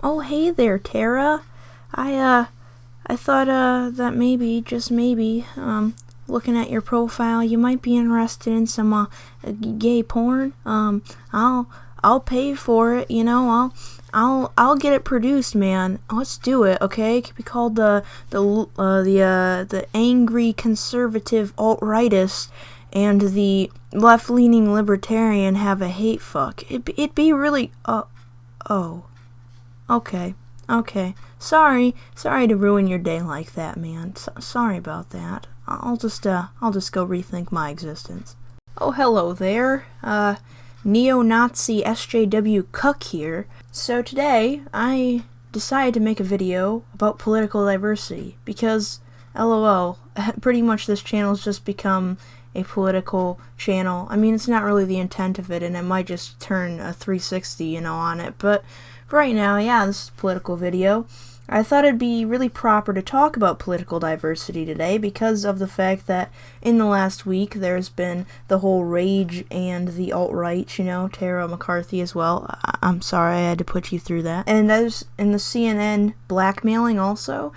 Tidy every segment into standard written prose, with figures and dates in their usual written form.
Oh, hey there, Tara. I thought, that maybe, just maybe, looking at your profile, you might be interested in some, gay porn. I'll pay for it, I'll get it produced, man. Let's do it, okay? It could be called the angry conservative alt-rightist and the left-leaning libertarian have a hate fuck. It'd be really, oh. Okay. Sorry to ruin your day like that, man. Sorry about that. I'll just go rethink my existence. Oh, hello there. Neo-Nazi SJW Cuck here. So today, I decided to make a video about political diversity because, LOL, pretty much this channel's just become a political channel. I mean, it's not really the intent of it, and it might just turn a 360, on it, but for right now, yeah, this is a political video. I thought it'd be really proper to talk about political diversity today because of the fact that in the last week there's been the whole rage and the alt-right, Tara McCarthy as well. I'm sorry I had to put you through that. And there's in the CNN blackmailing also.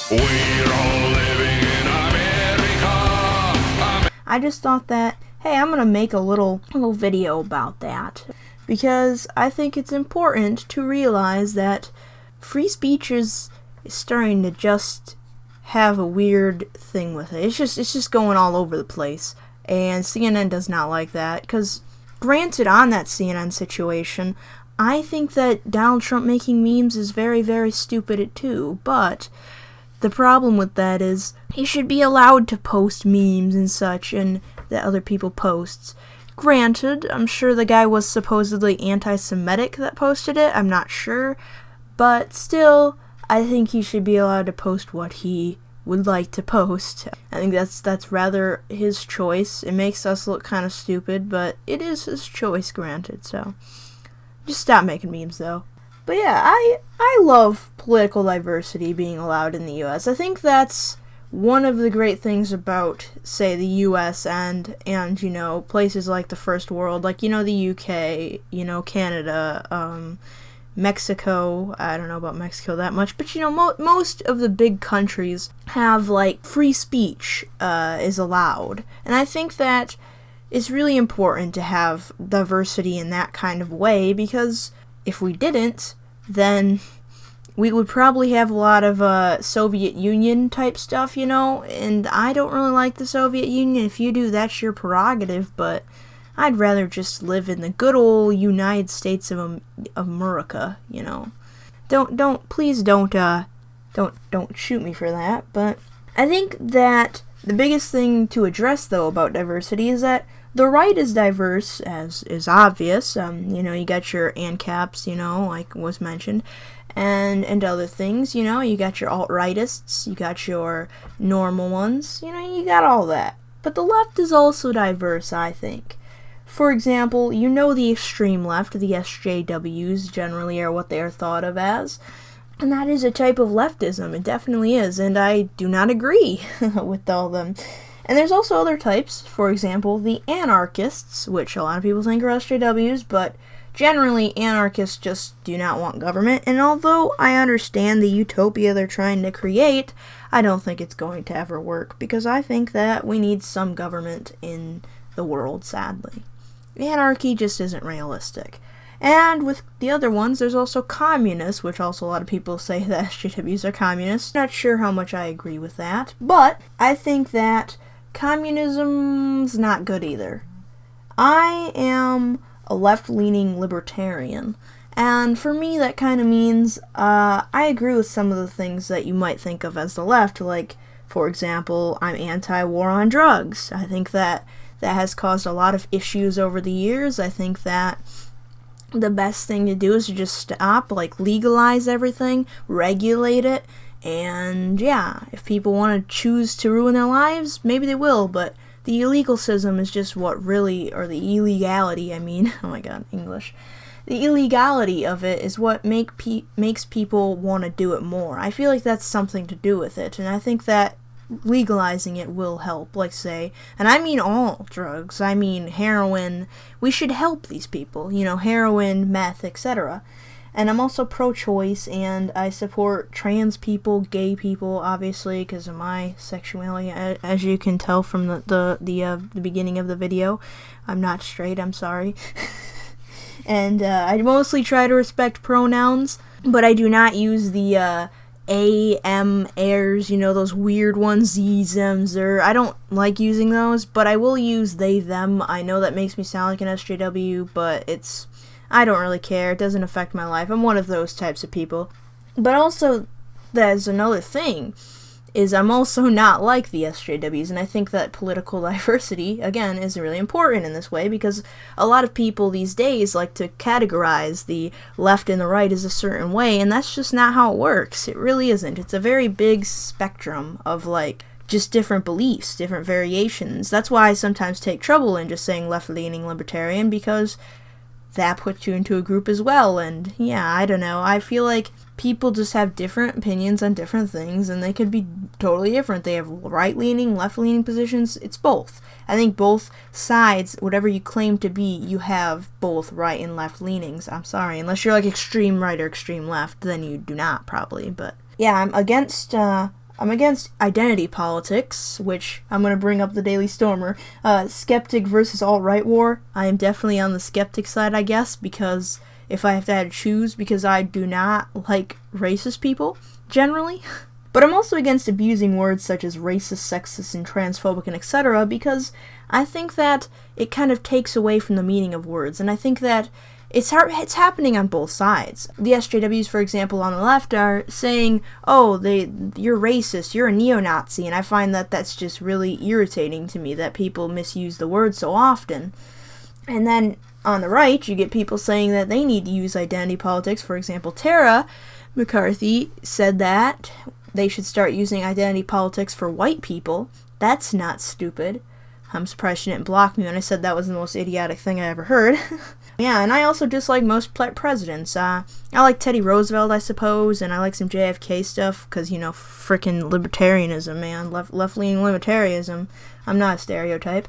We're all living in America. I just thought that, hey, I'm gonna make a little video about that because I think it's important to realize that free speech is starting to just have a weird thing with it. It's just going all over the place, and CNN does not like that. Because granted, on that CNN situation, I think that Donald Trump making memes is very, very stupid too, but the problem with that is he should be allowed to post memes and such and that other people posts. Granted, I'm sure the guy was supposedly anti-Semitic that posted it, I'm not sure, but still, I think he should be allowed to post what he would like to post. I think that's rather his choice. It makes us look kind of stupid, but it is his choice, granted, so just stop making memes though. But yeah, I love political diversity being allowed in the U.S. I think that's one of the great things about, say, the U.S. and places like the first world, like, the U.K., Canada, Mexico. I don't know about Mexico that much, but, most of the big countries have, like, free speech is allowed. And I think that it's really important to have diversity in that kind of way, because if we didn't, then we would probably have a lot of Soviet Union type stuff, and I don't really like the Soviet Union. If you do, that's your prerogative, but I'd rather just live in the good old United States of America, Please don't shoot me for that, but I think that the biggest thing to address, though, about diversity is that the right is diverse, as is obvious. You got your ANCAPs, like was mentioned, and other things, you got your alt-rightists, you got your normal ones, you got all that. But the left is also diverse, I think. For example, the extreme left, the SJWs generally are what they are thought of as, and that is a type of leftism. It definitely is, and I do not agree with all them. And there's also other types, for example, the anarchists, which a lot of people think are SJWs, but generally anarchists just do not want government, and although I understand the utopia they're trying to create, I don't think it's going to ever work, because I think that we need some government in the world, sadly. Anarchy just isn't realistic. And with the other ones, there's also communists, which also a lot of people say that SJWs are communists. Not sure how much I agree with that, but I think that communism's not good either. I am a left-leaning libertarian, and for me that kind of means I agree with some of the things that you might think of as the left, like, for example, I'm anti-war on drugs. I think that has caused a lot of issues over the years. I think that the best thing to do is to just stop, legalize everything, regulate it, and yeah, if people want to choose to ruin their lives, maybe they will, but the illegal system is just what really, or the illegality, oh my god, English, the illegality of it is what makes people want to do it more. I feel like that's something to do with it, and I think that legalizing it will help, like say, and I mean all drugs, I mean heroin. We should help these people, heroin, meth, etc. And I'm also pro-choice, and I support trans people, gay people, obviously, because of my sexuality, as you can tell from the beginning of the video. I'm not straight, I'm sorry. And I mostly try to respect pronouns, but I do not use the airs, those weird ones, z's, them's, I don't like using those, but I will use they, them. I know that makes me sound like an SJW, but I don't really care. It doesn't affect my life. I'm one of those types of people. But also, there's another thing, is I'm also not like the SJWs, and I think that political diversity, again, is really important in this way, because a lot of people these days like to categorize the left and the right as a certain way, and that's just not how it works. It really isn't. It's a very big spectrum of, just different beliefs, different variations. That's why I sometimes take trouble in just saying left-leaning libertarian, because that puts you into a group as well, and yeah, I don't know. I feel like people just have different opinions on different things, and they could be totally different. They have right-leaning, left-leaning positions. It's both. I think both sides, whatever you claim to be, you have both right and left leanings. I'm sorry, unless you're extreme right or extreme left, then you do not, probably. But yeah, I'm against identity politics, which I'm going to bring up the Daily Stormer. Skeptic versus alt-right war. I am definitely on the skeptic side, I guess, because if I have to choose, because I do not like racist people, generally. But I'm also against abusing words such as racist, sexist, and transphobic, and etc., because I think that it kind of takes away from the meaning of words, and I think that it's happening on both sides. The SJWs, for example, on the left are saying, oh, you're racist, you're a neo-Nazi, and I find that that's just really irritating to me, that people misuse the word so often. And then on the right, you get people saying that they need to use identity politics. For example, Tara McCarthy said that they should start using identity politics for white people. That's not stupid. I'm surprised she didn't block me when I said that was the most idiotic thing I ever heard. Yeah, and I also dislike most presidents. I like Teddy Roosevelt, I suppose, and I like some JFK stuff, because, frickin' libertarianism, man. Left-leaning libertarianism. I'm not a stereotype.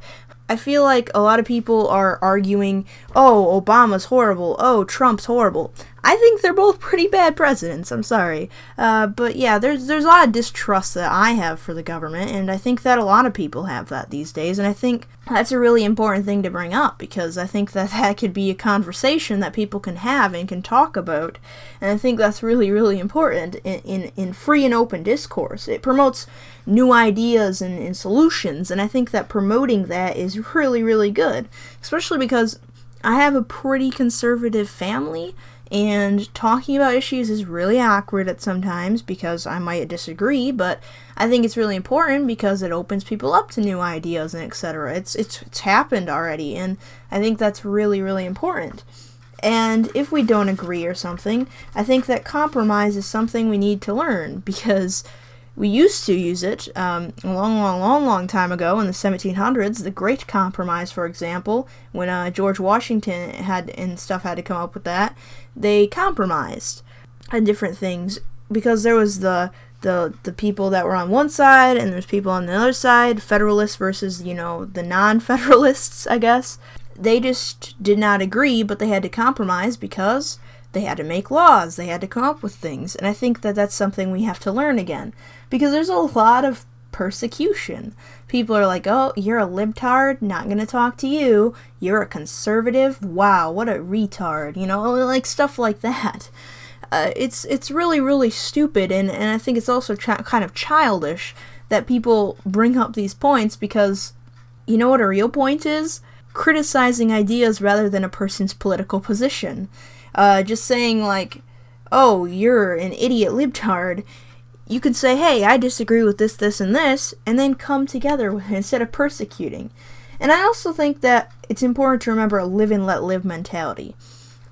I feel like a lot of people are arguing, oh, Obama's horrible, oh, Trump's horrible. I think they're both pretty bad presidents, I'm sorry. But yeah, there's a lot of distrust that I have for the government, and I think that a lot of people have that these days, and I think that's a really important thing to bring up, because I think that could be a conversation that people can have and can talk about, and I think that's really, really important in free and open discourse. It promotes new ideas and solutions, and I think that promoting that is really, really good, especially because I have a pretty conservative family, and talking about issues is really awkward at sometimes because I might disagree, but I think it's really important because it opens people up to new ideas and etc. It's happened already, and I think that's really, really important. And if we don't agree or something, I think that compromise is something we need to learn, because we used to use it a long time ago in the 1700s. The Great Compromise, for example, when George Washington had to come up with that, they compromised on different things, because there was the people that were on one side and there's people on the other side, Federalists versus, the non-Federalists, I guess. They just did not agree, but they had to compromise because they had to make laws, they had to come up with things, and I think that that's something we have to learn again, because there's a lot of persecution. People are like, oh, you're a libtard, not gonna talk to you, you're a conservative, wow, what a retard, stuff like that. It's really, really stupid, and I think it's also kind of childish that people bring up these points, because you know what a real point is? Criticizing ideas rather than a person's political position. Just saying oh, you're an idiot libtard, you could say, hey, I disagree with this, this, and this, and then come together with it instead of persecuting. And I also think that it's important to remember a live and let live mentality.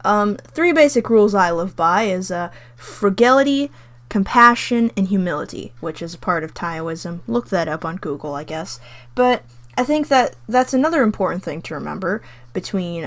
3 basic rules I live by is frugality, compassion, and humility, which is a part of Taoism. Look that up on Google, I guess. But I think that that's another important thing to remember between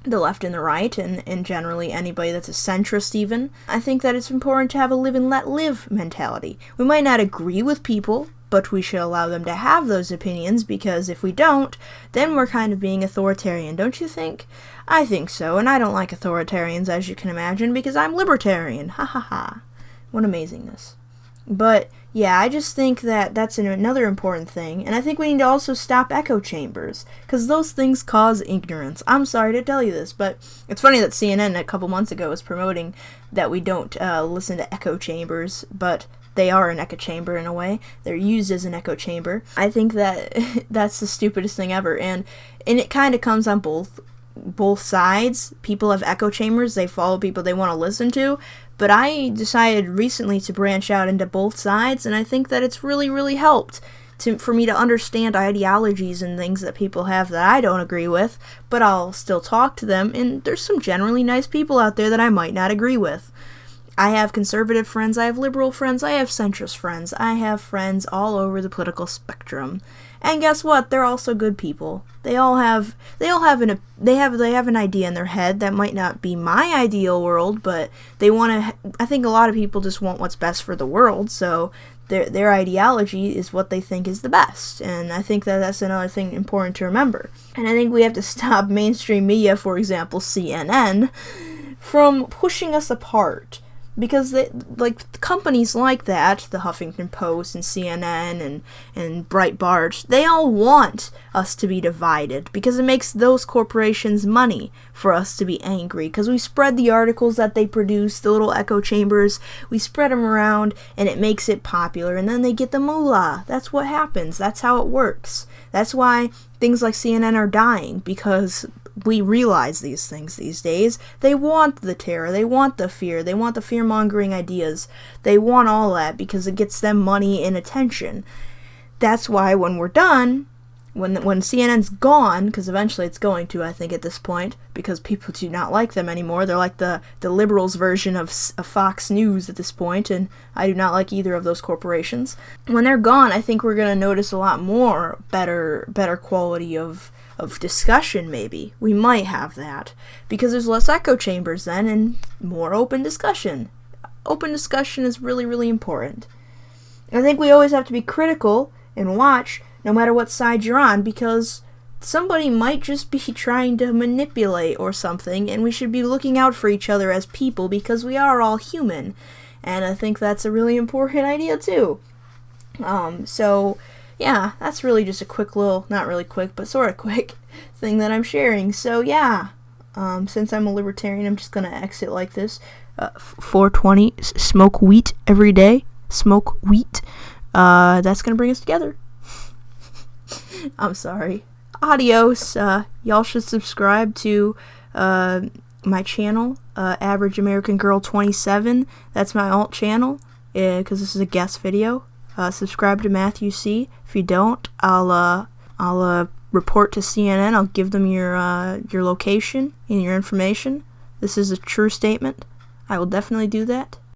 the left and the right, and generally anybody that's a centrist even. I think that it's important to have a live and let live mentality. We might not agree with people, but we should allow them to have those opinions, because if we don't, then we're kind of being authoritarian, don't you think? I think so, and I don't like authoritarians, as you can imagine, because I'm libertarian. Ha ha ha. What amazingness. But yeah, I just think that that's another important thing, and I think we need to also stop echo chambers, because those things cause ignorance. I'm sorry to tell you this, but it's funny that CNN a couple months ago was promoting that we don't listen to echo chambers, but they are an echo chamber in a way. They're used as an echo chamber. I think that that's the stupidest thing ever, and it kind of comes on both sides. People have echo chambers, they follow people they want to listen to, but I decided recently to branch out into both sides, and I think that it's really, really helped for me to understand ideologies and things that people have that I don't agree with, but I'll still talk to them, and there's some generally nice people out there that I might not agree with. I have conservative friends, I have liberal friends, I have centrist friends, I have friends all over the political spectrum. And guess what? They're also good people. They have an idea in their head that might not be my ideal world, but they want to. I think a lot of people just want what's best for the world, so their ideology is what they think is the best. And I think that that's another thing important to remember. And I think we have to stop mainstream media, for example, CNN, from pushing us apart. Because companies like that, the Huffington Post and CNN and Breitbart, they all want us to be divided, because it makes those corporations money for us to be angry, because we spread the articles that they produce, the little echo chambers, we spread them around, and it makes it popular, and then they get the moolah. That's what happens. That's how it works. That's why things like CNN are dying, because we realize these things these days. They want the terror, they want the fear, they want the fear-mongering ideas. They want all that because it gets them money and attention. That's why when we're done, when CNN's gone, because eventually it's going to, I think, at this point, because people do not like them anymore. They're like the liberals' version of Fox News at this point, and I do not like either of those corporations. When they're gone, I think we're going to notice a lot more better quality of discussion, maybe. We might have that, because there's less echo chambers then, and more open discussion. Open discussion is really, really important. I think we always have to be critical and watch, no matter what side you're on, because somebody might just be trying to manipulate or something, and we should be looking out for each other as people, because we are all human. And I think that's a really important idea, too. So yeah, that's really just a quick little, not really quick, but sort of quick thing that I'm sharing. So yeah, since I'm a libertarian, I'm just going to exit like this. 420, smoke wheat every day. Smoke wheat. That's going to bring us together. I'm sorry. Adios. Y'all should subscribe to my channel, Average American Girl 27. That's my alt channel, because this is a guest video. Subscribe to Matthew C. If you don't, I'll report to CNN. I'll give them your location and your information. This is a true statement. I will definitely do that.